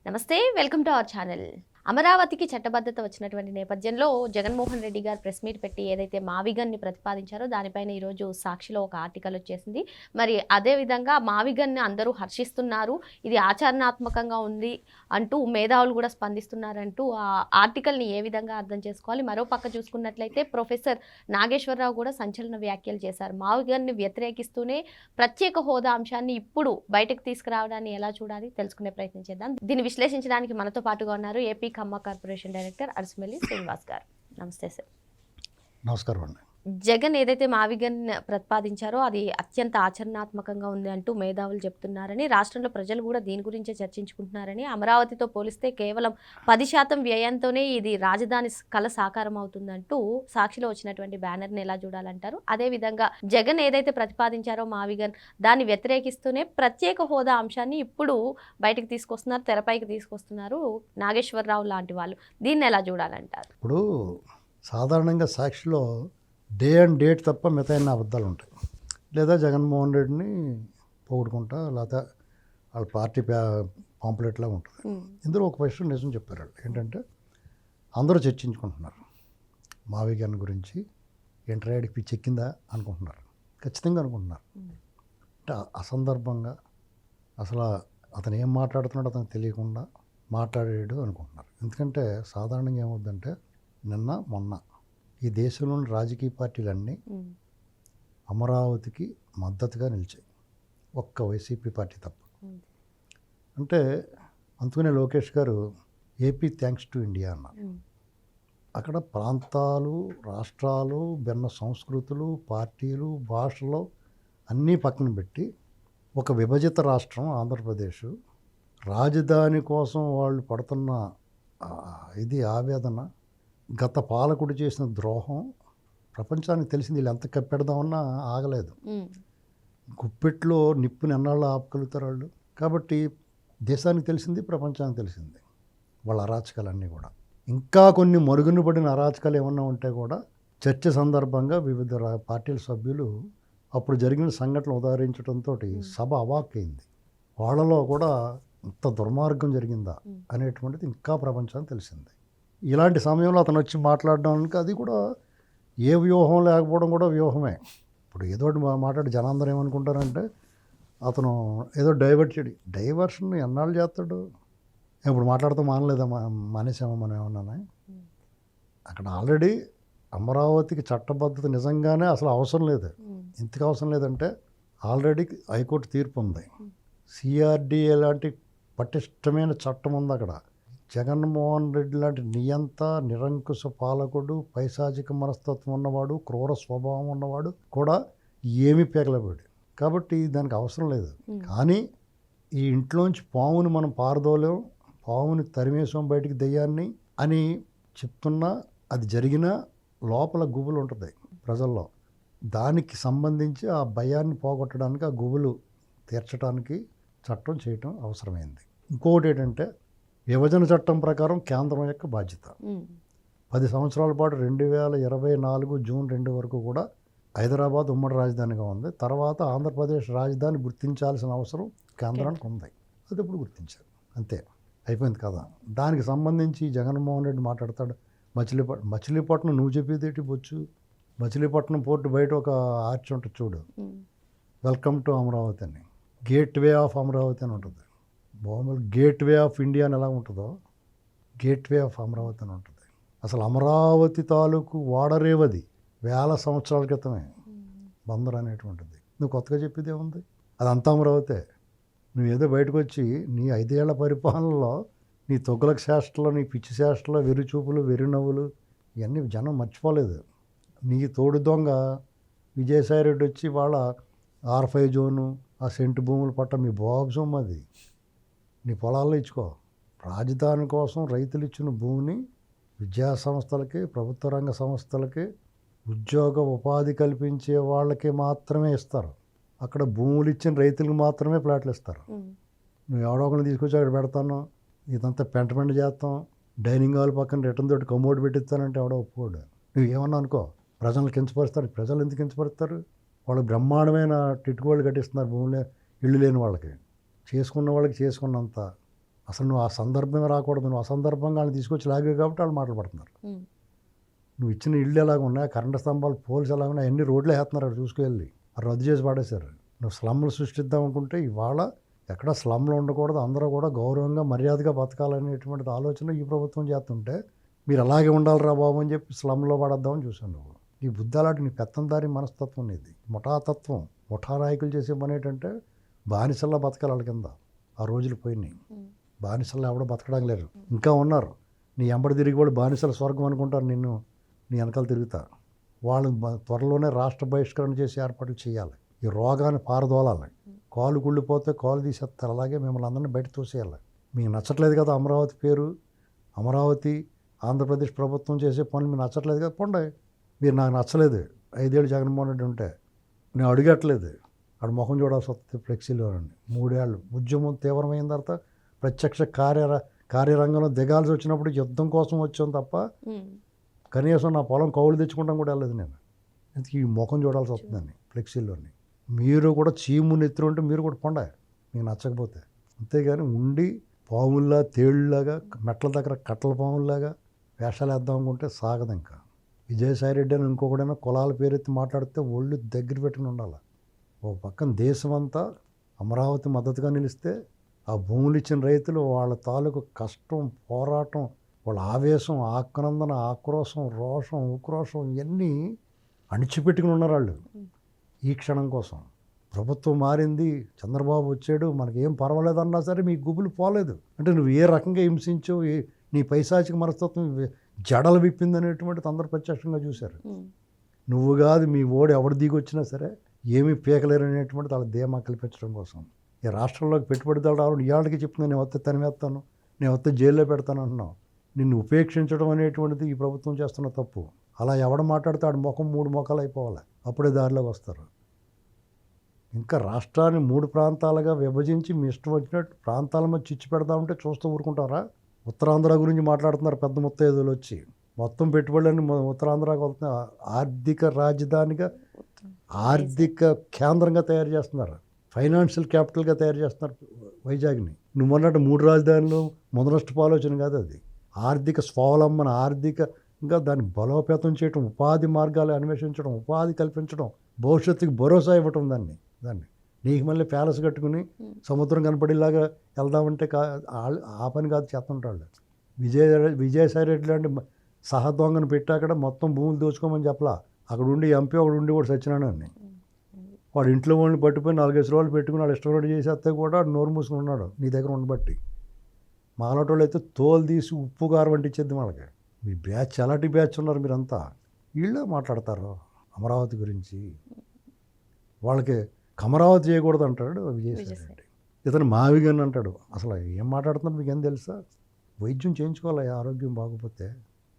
నమస్తే, welcome to our channel. అమరావతికి చట్టబద్ధత వచ్చినటువంటి నేపథ్యంలో జగన్మోహన్ రెడ్డి గారు ప్రెస్ మీట్ పెట్టి ఏదైతే మావిగన్ని ప్రతిపాదించారో దానిపైన ఈరోజు సాక్షిలో ఒక ఆర్టికల్ వచ్చేసింది. మరి అదేవిధంగా మావిగన్ని అందరూ హర్షిస్తున్నారు, ఇది ఆచరణాత్మకంగా ఉంది అంటూ మేధావులు కూడా స్పందిస్తున్నారంటూ ఆ ఆర్టికల్ని ఏ విధంగా అర్థం చేసుకోవాలి? మరో పక్క చూసుకున్నట్లయితే ప్రొఫెసర్ నాగేశ్వరరావు కూడా సంచలన వ్యాఖ్యలు చేశారు. మావిగన్ని వ్యతిరేకిస్తూనే ప్రత్యేక హోదా అంశాన్ని ఇప్పుడు బయటకు తీసుకురావడాన్ని ఎలా చూడాలి తెలుసుకునే ప్రయత్నం చేద్దాం. దీన్ని విశ్లేషించడానికి మనతో పాటుగా ఉన్నారు ఏపీ ఖమ్మ కార్పొరేషన్ డైరెక్టర్ అరసమల్లి శ్రీనివాస్ గారు. నమస్తే సార్. నమస్కారం అండి. జగన్ ఏదైతే మావిగన్ ప్రతిపాదించారో అది అత్యంత ఆచరణాత్మకంగా ఉంది అంటూ మేధావులు చెప్తున్నారని, రాష్ట్రంలో ప్రజలు కూడా దీని గురించే చర్చించుకుంటున్నారని, అమరావతితో పోలిస్తే కేవలం 10% వ్యయంతోనే ఇది రాజధాని కళ సాకారం అవుతుందంటూ సాక్షిలో వచ్చినటువంటి బ్యానర్ని ఎలా చూడాలంటారు? అదేవిధంగా జగన్ ఏదైతే ప్రతిపాదించారో మావిగన్ దాన్ని వ్యతిరేకిస్తూనే ప్రత్యేక హోదా అంశాన్ని ఇప్పుడు బయటకు తీసుకొస్తున్నారు, తెరపైకి తీసుకొస్తున్నారు నాగేశ్వరరావు లాంటి వాళ్ళు. దీన్ని ఎలా చూడాలంటారు? ఇప్పుడు సాధారణంగా సాక్షిలో డే అండ్ డేట్ తప్ప మిగతా అబద్ధాలు ఉంటాయి. లేదా జగన్మోహన్ రెడ్డిని పొగుడుకుంటా లేకపోతే వాళ్ళ పార్టీ పాంప్లెట్లా ఉంటుంది. ఇందులో ఒక విషయం నిజం చెప్పారు వాళ్ళు. ఏంటంటే అందరూ చర్చించుకుంటున్నారు మావిగన్ గురించి. ఇంటర్యాడికి పిచ్చి ఎక్కిందా అనుకుంటున్నారు, ఖచ్చితంగా అనుకుంటున్నారు. అంటే అసందర్భంగా అసలు అతను ఏం మాట్లాడుతున్నాడో అతనికి తెలియకుండా మాట్లాడాడు అనుకుంటున్నారు. ఎందుకంటే సాధారణంగా ఏమవుద్దంటే మొన్న ఈ దేశంలోని రాజకీయ పార్టీలన్నీ అమరావతికి మద్దతుగా నిలిచాయి, ఒక్క వైసీపీ పార్టీ తప్ప. అంటే అందుకనే లోకేష్ గారు ఏపీ థ్యాంక్స్ టు ఇండియా అన్నారు. అక్కడ ప్రాంతాలు, రాష్ట్రాలు, భిన్న సంస్కృతులు, పార్టీలు, భాషలు అన్నీ పక్కన పెట్టి ఒక విభజిత రాష్ట్రం ఆంధ్రప్రదేశ్ రాజధాని కోసం వాళ్ళు పడుతున్న ఆవేదన, గత పాలకుడు చేసిన ద్రోహం ప్రపంచానికి తెలిసింది. వీళ్ళు ఎంత కప్పెడదామన్నా ఆగలేదు. గుప్పెట్లో నిప్పుని ఎన్నాళ్ళు ఆపగలుగుతారు వాళ్ళు. కాబట్టి దేశానికి తెలిసింది, ప్రపంచానికి తెలిసింది వాళ్ళ అరాచకాలన్నీ కూడా. ఇంకా కొన్ని మరుగున పడిన అరాచకాలు ఏమన్నా ఉంటే కూడా చర్చ సందర్భంగా వివిధ పార్టీల సభ్యులు అప్పుడు జరిగిన సంఘటనలు ఉదాహరించడంతో సభ అవాక్కైంది. వాళ్ళలో కూడా ఇంత దుర్మార్గం జరిగిందా అనేటువంటిది ఇంకా ప్రపంచానికి తెలిసింది. ఇలాంటి సమయంలో అతను వచ్చి మాట్లాడడానికి అది కూడా ఏ వ్యూహం లేకపోవడం కూడా వ్యూహమే. ఇప్పుడు ఏదో ఒకటి మాట్లాడి జనాందరం ఏమనుకుంటారంటే అతను ఏదో డైవర్షన్ ఎన్నాళ్ళు చేస్తాడు. ఇప్పుడు మాట్లాడుతూ మానలేదా, మానేసామా మనం ఏమన్నా? అక్కడ ఆల్రెడీ అమరావతికి చట్టబద్ధత నిజంగానే అసలు అవసరం లేదు. ఎందుకు అవసరం లేదంటే ఆల్రెడీ హైకోర్టు తీర్పు ఉంది. సిఆర్డిఏ లాంటి పటిష్టమైన చట్టం ఉంది అక్కడ. జగన్మోహన్ రెడ్డి లాంటి నియంత, నిరంకుశ పాలకుడు, పైశాచిక మనస్తత్వం ఉన్నవాడు, క్రూర స్వభావం ఉన్నవాడు కూడా ఏమీ పేగలబడి. కాబట్టి దానికి అవసరం లేదు. కానీ ఈ ఇంట్లోంచి పావుని మనం పారదోలేం, పావుని తరిమేసాం బయటికి దెయ్యాన్ని అని చెప్తున్నా అది జరిగినా లోపల గుబులు ఉంటుంది ప్రజల్లో. దానికి సంబంధించి ఆ భయాన్ని పోగొట్టడానికి, ఆ గుబులు తీర్చడానికి చట్టం చేయటం అవసరమైంది. ఇంకొకటి ఏంటంటే విభజన చట్టం ప్రకారం కేంద్రం యొక్క బాధ్యత 10 సంవత్సరాల పాటు 2024 జూన్ 2 వరకు కూడా హైదరాబాద్ ఉమ్మడి రాజధానిగా ఉంది. తర్వాత ఆంధ్రప్రదేశ్ రాజధాని గుర్తించాల్సిన అవసరం కేంద్రానికి ఉంది. అది ఇప్పుడు గుర్తించారు, అంతే, అయిపోయింది కదా. దానికి సంబంధించి జగన్మోహన్ రెడ్డి మాట్లాడతాడు మచిలీపట్నం నువ్వు చెప్పేదేటి బొచ్చు. మచిలీపట్నం పోర్టు బయట ఒక ఆర్చ్ ఉంటుంది చూడు, వెల్కమ్ టు అమరావతి అని, గేట్ వే ఆఫ్ అమరావతి అని ఉంటుంది. మామూలు గేట్ వే ఆఫ్ ఇండియా అని ఎలా ఉంటుందో గేట్ వే ఆఫ్ అమరావతి అని ఉంటుంది. అసలు అమరావతి తాలూకు వాడరేవది వేల సంవత్సరాల క్రితమే బందర్ అనేటువంటిది. నువ్వు కొత్తగా చెప్పేది ఏముంది? అదంతా అమరావతే. నువ్వు ఏదో బయటకు వచ్చి నీ 5 ఏళ్ల పరిపాలనలో నీ తొగ్గులకు శాస్త్రలో, నీ పిచ్చి శాస్త్రలో, వెర్రిచూపులు, వెర్రినవ్వులు ఇవన్నీ జనం మర్చిపోలేదు. నీ తోడు దొంగ విజయసాయిరెడ్డి వచ్చి వాళ్ళ R5 జోను, ఆ సెంటు భూముల పట్ట మీ బాబు సొమ్ము అది నీ పొలాల్లో ఇచ్చుకో. రాజధాని కోసం రైతులు ఇచ్చిన భూమిని విద్యా సంస్థలకి, ప్రభుత్వ రంగ సంస్థలకి, ఉద్యోగ ఉపాధి కల్పించే వాళ్ళకి మాత్రమే ఇస్తారు. అక్కడ భూములు ఇచ్చిన రైతులకు మాత్రమే ప్లాట్లు ఇస్తారు. నువ్వు ఎవడో ఒకరిని తీసుకొచ్చి అక్కడ పెడతాను, ఇదంతా పెంట చేస్తాం, డైనింగ్ హాల్ పక్కన రిటర్న్ తోటి కమోడ్ పెట్టిస్తానంటే ఎవడో ఒప్పుకోడు. నువ్వు ఏమన్నా అనుకో, ప్రజలను కించపరుస్తారు. ప్రజలు ఎందుకు కించపరుస్తారు? వాళ్ళు బ్రహ్మాండమైన టిట్టుకోళ్ళు కట్టిస్తున్నారు భూములే, ఇళ్ళు లేని వాళ్ళకి. చేసుకున్న వాళ్ళకి చేసుకున్నంత అసలు నువ్వు ఆ సందర్భమే రాకూడదు, నువ్వు అసందర్భంగా వాళ్ళని తీసుకొచ్చి లాగావు కాబట్టి వాళ్ళు మాటలు పడుతున్నారు. నువ్వు ఇచ్చిన ఇళ్ళు ఎలాగ ఉన్నాయి, కరెంటు స్తంభాలు పోల్స్ ఎలాగ ఉన్నాయి, అన్ని రోడ్లు వేస్తున్నారు అక్కడ చూసుకెళ్ళి, రద్దు చేసి పడేశారు. నువ్వు స్లమ్లు సృష్టిద్దాం అనుకుంటే ఇవాళ ఎక్కడ స్లమ్లు ఉండకూడదు, అందరూ కూడా గౌరవంగా మర్యాదగా బతకాలనేటువంటిది ఆలోచన ఈ ప్రభుత్వం చేస్తుంటే మీరు అలాగే ఉండాలిరా బాబు అని చెప్పి స్లమ్లో పడద్దామని చూసాను. నువ్వు ఈ బుద్ధాలాంటి నీ పెత్తందారి మనస్తత్వం ఇది, ముఠాతత్వం. ముఠా నాయకులు చేసే పని ఏంటంటే బానిసల్లా బతకాలి వాళ్ళ కింద. ఆ రోజులు పోయినాయి. బానిసల్లో ఎవడో బతకడం లేదు, ఇంకా ఉన్నారు. నీ ఎంబడి తిరిగి వాళ్ళు బానిసల స్వర్గం అనుకుంటారు, నిన్ను నీ వెనకాల తిరుగుతా. వాళ్ళు త్వరలోనే రాష్ట్ర బహిష్కరణ చేసి ఏర్పాట్లు చేయాలి. ఈ రోగాన్ని పారదోలాలి. కాలు కుళ్ళిపోతే కాలు తీసేస్తారు, అలాగే మిమ్మల్ని అందరినీ బయట తోసేయాలి. మీకు నచ్చట్లేదు కదా అమరావతి పేరు, అమరావతి ఆంధ్రప్రదేశ్ ప్రభుత్వం చేసే పనులు మీకు నచ్చట్లేదు కదా, పోండి. మీరు నాకు నచ్చలేదు 5 ఏళ్ళు జగన్మోహన్ రెడ్డి ఉంటే, నేను అడిగట్లేదు, ఆడ ముఖం చూడాల్సి వస్తుంది ఫ్లెక్సీలో. 3 ఏళ్ళు ఉద్యమం తీవ్రమైన తర్వాత ప్రత్యక్ష కార్యరంగంలో దిగాల్సి వచ్చినప్పుడు యుద్ధం కోసం వచ్చాం తప్ప కనీసం నా పొలం కౌలు తెచ్చుకుంటాం కూడా వెళ్ళలేదు నేను. ఎందుకు ఈ ముఖం చూడాల్సి వస్తుందని ఫ్లెక్సీలోని. మీరు కూడా చీము నెత్తురు ఉంటే మీరు కూడా పొండ, మీకు నచ్చకపోతే. అంతేగాని ఉండి పాముల్లా తేళ్ళలాగా మెట్ల దగ్గర కట్టల పాముల్లాగా వేషాలు వేద్దాం అనుకుంటే సాగదు. ఇంకా విజయసాయిరెడ్డి అని ఇంకొకడైనా కులాల పేరెత్తి మాట్లాడితే ఒళ్ళు దగ్గర పెట్టుకుని ఉండాలి. ఓ పక్కన దేశమంతా అమరావతి మద్దతుగా నిలిస్తే ఆ భూములు ఇచ్చిన రైతులు వాళ్ళ తాలూకు కష్టం, పోరాటం, వాళ్ళ ఆవేశం, ఆక్రందన, ఆక్రోశం, రోషం, ఉక్రోషం ఇవన్నీ అణిచిపెట్టుకుని ఉన్నారు వాళ్ళు ఈ క్షణం కోసం. ప్రభుత్వం మారింది, చంద్రబాబు వచ్చాడు, మనకేం పర్వాలేదన్నా సరే మీ గుబులు పోలేదు. అంటే నువ్వు ఏ రకంగా హింసించావు, నీ పైశాచిక మనస్తత్వం జడలు విప్పింది అనేటువంటిది అందరూ ప్రత్యక్షంగా చూశారు. నువ్వు కాదు, మీ ఓడి ఎవడు దిగి వచ్చినా సరే ఏమీ పీకలేరు అనేటువంటిది వాళ్ళ ధీమా కల్పించడం కోసం. ఈ రాష్ట్రంలోకి పెట్టుబడిదారు రావాలి, ఇవాళకి చెప్తున్నా నేను వస్తే తనివేస్తాను, నేను వస్తే జైల్లో పెడతాను అంటున్నావు. నిన్ను ఉపేక్షించడం అనేటువంటిది ఈ ప్రభుత్వం చేస్తున్న తప్పు. అలా ఎవడ మాట్లాడితే ఆడు ముఖం 3 మొఖాలు అయిపోవాలి, అప్పుడే దారిలోకి వస్తారు. ఇంకా రాష్ట్రాన్ని 3 ప్రాంతాలుగా విభజించి మీ ఇష్టం వచ్చినట్టు ప్రాంతాల మీద చిచ్చు పెడదామంటే చూస్తూ ఊరుకుంటారా? ఉత్తరాంధ్ర గురించి మాట్లాడుతున్నారు పెద్ద ముత్తైదులు వచ్చి, మొత్తం పెట్టుబడులన్నీ ఉత్తరాంధ్రకు వెళ్తున్నారు. ఆర్థిక రాజధానిగా, ఆర్థిక కేంద్రంగా తయారు చేస్తున్నారు, ఫైనాన్షియల్ క్యాపిటల్గా తయారు చేస్తున్నారు వైజాగ్ని. నువ్వు అన్నట్టు 3 రాజధానులు మొదనష్టపు ఆలోచన కాదు అది. ఆర్థిక స్వావలంబన, ఆర్థికంగా దాన్ని బలోపేతం చేయడం, ఉపాధి మార్గాలు అన్వేషించడం, ఉపాధి కల్పించడం, భవిష్యత్తుకి భరోసా ఇవ్వటం. దాన్ని నీకు మళ్ళీ ప్యాలెస్ కట్టుకుని సముద్రం కనపడేలాగా వెళ్దామంటే ఆ పని కాదు చేస్తుంటాడు. విజయసాయిరెడ్డి లాంటి సహదొంగను పెట్టి అక్కడ మొత్తం భూములు దోచుకోమని చెప్పలా. అక్కడ ఉండి ఎంపీ ఒకడు ఉండి కూడా సచ్చినాడు అని వాడు ఇంట్లో వాళ్ళని పట్టిపోయి 4-5 రోజులు పెట్టుకుని వాళ్ళు ఇష్టపడి చేసేస్తే కూడా నోరు మూసుకుని ఉన్నాడు నీ దగ్గర ఉండబట్టి. మాలాటోళ్ళు అయితే తోలు తీసి ఉప్పు కారం వంటిచ్చేద్ది వాళ్ళకి. మీ బ్యాచ్ అలాంటి బ్యాచ్ ఉన్నారు మీరంతా. వీళ్ళే మాట్లాడతారు అమరావతి గురించి. వాళ్ళకి అమరావతి చేయకూడదు అంటాడు విజయసాయిరెడ్డి. ఇతను మావిగన్ అంటాడు. అసలు ఏం మాట్లాడుతున్నారు మీకు ఏం తెలుసా? వైద్యం చేయించుకోవాలి, ఆరోగ్యం బాగోపోతే.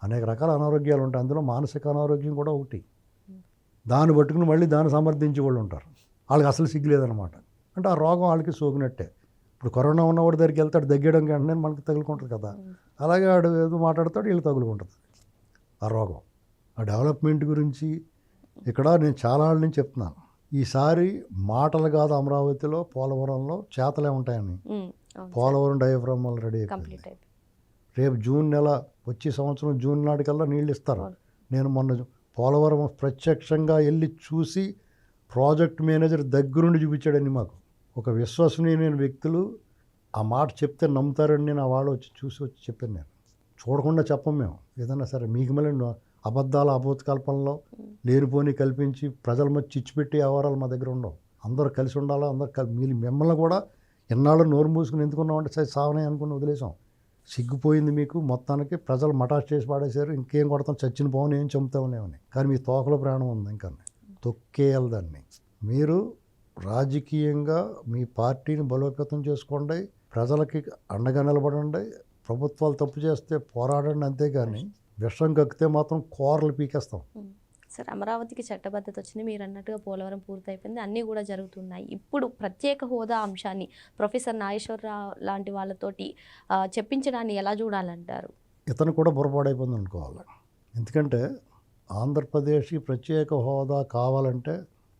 అనేక రకాల అనారోగ్యాలు ఉంటాయి, అందులో మానసిక అనారోగ్యం కూడా ఒకటి. దాన్ని పట్టుకుని మళ్ళీ దాన్ని సమర్థించే వాళ్ళు ఉంటారు. వాళ్ళకి అసలు సిగ్గులేదన్నమాట. అంటే ఆ రోగం వాళ్ళకి సోకినట్టే. ఇప్పుడు కరోనా ఉన్నవాడి దగ్గరికి వెళ్తాడు, దగ్గడం వెంటనే మనకి తగులుకుంటుంది కదా, అలాగే వాడు ఏదో మాట్లాడతాడు, వీళ్ళు తగులుకుంటుంది ఆ రోగం. ఆ డెవలప్మెంట్ గురించి ఇక్కడ నేను చాలా నుంచి చెప్తున్నాను. ఈసారి మాటలు కాదు అమరావతిలో, పోలవరంలో చేతలే ఉంటాయని. పోలవరం డయాఫ్రామ్ వల్ల రెడీ అయిపోయింది. రేపు జూన్ నెల వచ్చే సంవత్సరం జూన్ నాటికల్లా నీళ్ళు ఇస్తారు. నేను మొన్న పోలవరం ప్రత్యక్షంగా వెళ్ళి చూసి ప్రాజెక్ట్ మేనేజర్ దగ్గరుండి చూపించాడని మాకు. ఒక విశ్వసనీయమైన వ్యక్తులు ఆ మాట చెప్తే నమ్ముతారని నేను ఆ వాళ్ళు వచ్చి చెప్పాను. నేను చూడకుండా చెప్పం మేము ఏదన్నా సరే. మీకు మళ్ళీ అబద్ధాల అబోధకల్పనలో లేనిపోని కల్పించి ప్రజల మధ్య చిచ్చుపెట్టి వ్యవహారాలు మా దగ్గర ఉండవు. అందరూ కలిసి ఉండాలా, అందరూ మిమ్మల్ని కూడా ఎన్నాళ్ళు నోరు మూసుకుని ఎందుకున్నామంటే సరే సావనే అనుకుని వదిలేసాం. సిగ్గుపోయింది మీకు మొత్తానికి. ప్రజలు మటాష్ చేసి పాడేశారు. ఇంకేం కొడతాం, చచ్చిన పవన్ ఏం చంపుతామనేమని. కానీ మీ తోకలో ప్రాణం ఉంది, ఇంకా తొక్కేయాలి దాన్ని. మీరు రాజకీయంగా మీ పార్టీని బలోపేతం చేసుకోండి, ప్రజలకి అండగా నిలబడండి, ప్రభుత్వాలు తప్పు చేస్తే పోరాడండి. అంతేగాని విషం కక్కితే మాత్రం కూరలు పీకేస్తాం. సార్, అమరావతికి చట్టబద్ధత వచ్చింది, మీరు అన్నట్టుగా పోలవరం పూర్తయిపోయింది, అన్నీ కూడా జరుగుతున్నాయి. ఇప్పుడు ప్రత్యేక హోదా అంశాన్ని ప్రొఫెసర్ నాగేశ్వరరావు లాంటి వాళ్ళతోటి చెప్పించడాన్ని ఎలా చూడాలంటారు? ఇతను కూడా పొరపాడైపోయింది అనుకోవాలి. ఎందుకంటే ఆంధ్రప్రదేశ్కి ప్రత్యేక హోదా కావాలంటే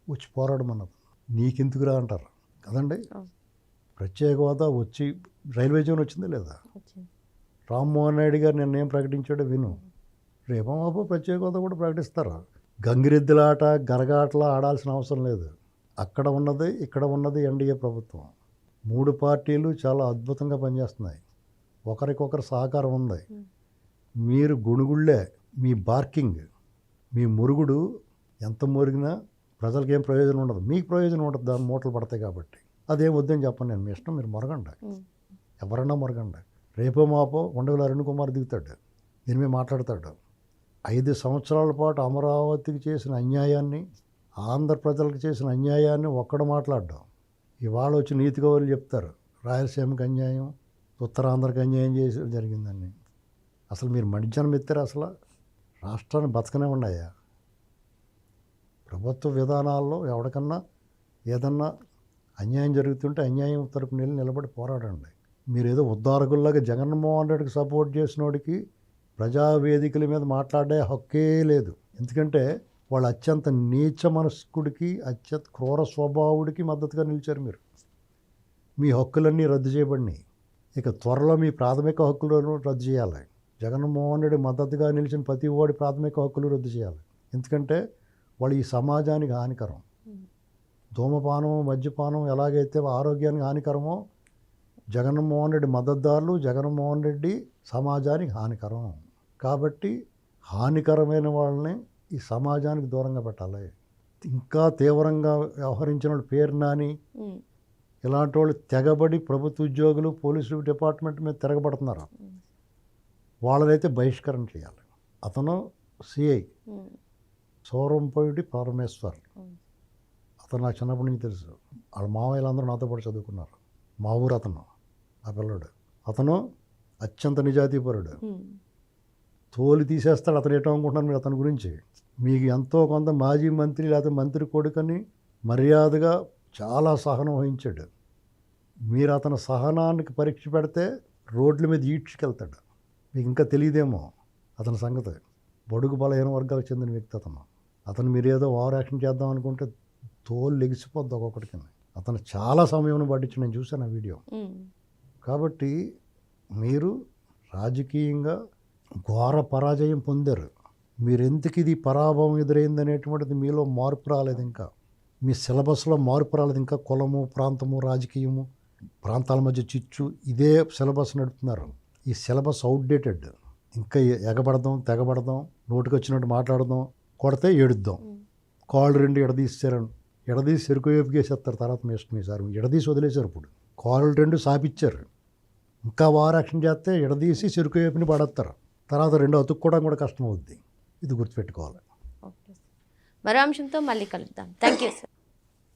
వచ్చి పోరాడమన్నది. నీకెందుకురా అంటారు కదండి. ప్రత్యేక హోదా వచ్చి రైల్వే జోన్ వచ్చిందా లేదా? వచ్చింది. రామ్మోహన్ నాయుడు గారు నిన్న ఏం ప్రకటించాడో విను. రేపో మాపో ప్రత్యేక హోదా కూడా ప్రకటిస్తారు. గంగిరెద్దులాట గరగాటలా ఆడాల్సిన అవసరం లేదు. అక్కడ ఉన్నది ఇక్కడ ఉన్నది ఎన్డీఏ ప్రభుత్వం. 3 పార్టీలు చాలా అద్భుతంగా పనిచేస్తున్నాయి. ఒకరికొకరు సహకారం ఉంది. మీరు గుణుగుళ్ళే, మీ బార్కింగ్, మీ మురుగుడు ఎంత మురిగినా ప్రజలకి ఏం ప్రయోజనం ఉండదు. మీకు ప్రయోజనం ఉండదు, దాని మూటలు పడతాయి కాబట్టి. అదేం వద్దని చెప్పను నేను, మీ ఇష్టం, మీరు మొరగండి, ఎవరన్నా మొరగండి. రేపో మాపో ఉండగల అరుణ్ కుమార్ దిగుతాడు, దీని మీద మాట్లాడతాడు. 5 సంవత్సరాల పాటు అమరావతికి చేసిన అన్యాయాన్ని, ఆంధ్ర ప్రజలకు చేసిన అన్యాయాన్ని ఒక్కడు మాట్లాడ్డాం. ఇవాళ వచ్చి నీతి కవులు చెప్తారు రాయలసీమకి అన్యాయం, ఉత్తరాంధ్రకి అన్యాయం చేసి జరిగిందని. అసలు మీరు మధ్యాహ్నం ఎత్తారు, అసలు రాష్ట్రాన్ని బతకనే ఉన్నాయా? ప్రభుత్వ విధానాల్లో ఎవరికన్నా ఏదన్నా అన్యాయం జరుగుతుంటే అన్యాయం తరపున వెళ్ళి నిలబడి పోరాడండి. మీరు ఏదో ఉద్ధారకుల్లాగా జగన్మోహన్ రెడ్డికి సపోర్ట్ చేసినోడికి ప్రజావేదికల మీద మాట్లాడే హక్కే లేదు. ఎందుకంటే వాళ్ళు అత్యంత నీచ మనస్కుడికి, అత్యంత క్రూర స్వభావుడికి మద్దతుగా నిలిచారు మీరు. మీ హక్కులన్నీ రద్దు చేయబడినాయి. ఇక త్వరలో మీ ప్రాథమిక హక్కులను రద్దు చేయాలి. జగన్మోహన్ రెడ్డి మద్దతుగా నిలిచిన ప్రతి ఓడి ప్రాథమిక హక్కులు రద్దు చేయాలి. ఎందుకంటే వాళ్ళు ఈ సమాజానికి హానికరం. ధూమపానం, మద్యపానం ఎలాగైతే ఆరోగ్యానికి హానికరమో, జగన్మోహన్ రెడ్డి మద్దతుదారులు, జగన్మోహన్ రెడ్డి సమాజానికి హానికరం. కాబట్టి హానికరమైన వాళ్ళని ఈ సమాజానికి దూరంగా పెట్టాలి. ఇంకా తీవ్రంగా వ్యవహరించిన వాళ్ళు పేరు నాని ఇలాంటి వాళ్ళు తెగబడి ప్రభుత్వ ఉద్యోగులు, పోలీసు డిపార్ట్మెంట్ మీద తిరగబడుతున్నారు. వాళ్ళనైతే బహిష్కరణ చేయాలి. అతను సిఐ సౌరంపొడి పరమేశ్వర్, అతను నాకు చిన్నప్పటి నుంచి తెలుసు. వాళ్ళ మామయ్యలందరూ నాతో పాటు చదువుకున్నారు. మా ఊరు అతను, ఆ పిల్లడు. అతను అత్యంత నిజాయితీపరుడు. తోలు తీసేస్తాడు. అతను ఏటో అనుకుంటున్నాను మీరు అతని గురించి. మీకు ఎంతో కొంత మాజీ మంత్రి లేదా మంత్రి కొడుకని మర్యాదగా చాలా సహనం వహించాడు. మీరు అతని సహనానికి పరీక్ష పెడితే రోడ్ల మీద ఈడ్చుకెళ్తాడు. మీకు ఇంకా తెలియదేమో అతని సంగతి. బడుగు బలహీన వర్గాలకు చెందిన వ్యక్తి అతను. అతను మీరు ఏదో ఓవర్ యాక్షన్ చేద్దాం అనుకుంటే తోలు లెగిసిపోద్ది ఒక్కొక్కటికి. అతను చాలా సమయం పట్టించి నేను చూశాను ఆ వీడియో. కాబట్టి మీరు రాజకీయంగా ఘోర పరాజయం పొందారు. మీరెందుకు ఇది పరాభవం ఎదురైంది అనేటువంటిది మీలో మార్పు రాలేదు. ఇంకా మీ సిలబస్లో మార్పు రాలేదు. ఇంకా కులము, ప్రాంతము, రాజకీయము, ప్రాంతాల మధ్య చిచ్చు, ఇదే సిలబస్ నడుపుతున్నారు. ఈ సిలబస్ అవుట్డేటెడ్. ఇంకా ఎగబడదాం, తెగబడదాం, నోటికి వచ్చినట్టు మాట్లాడదాం, కొడితే ఏడుద్దాం, కాళ్ళు 2 ఎడదీసారని ఎడదీసి చెరుకు వైపుకి వేసేస్తారు. తర్వాత మీ ఇష్టం, సార్ ఎడదీసి వదిలేశారు. ఇప్పుడు కాళ్ళు 2 సాపిచ్చారు. ఇంకా ఓవర్ యాక్షన్ చేస్తే ఎడదీసి చెరుకు వైపుని పడేస్తారు. తర్వాత 2 అతుక్కోవడం కూడా కష్టం అవుద్ది. ఇది గుర్తుపెట్టుకోవాలి. ఓకే, మరో అంశంతో మళ్ళీ కలుద్దాం. Thank you sir.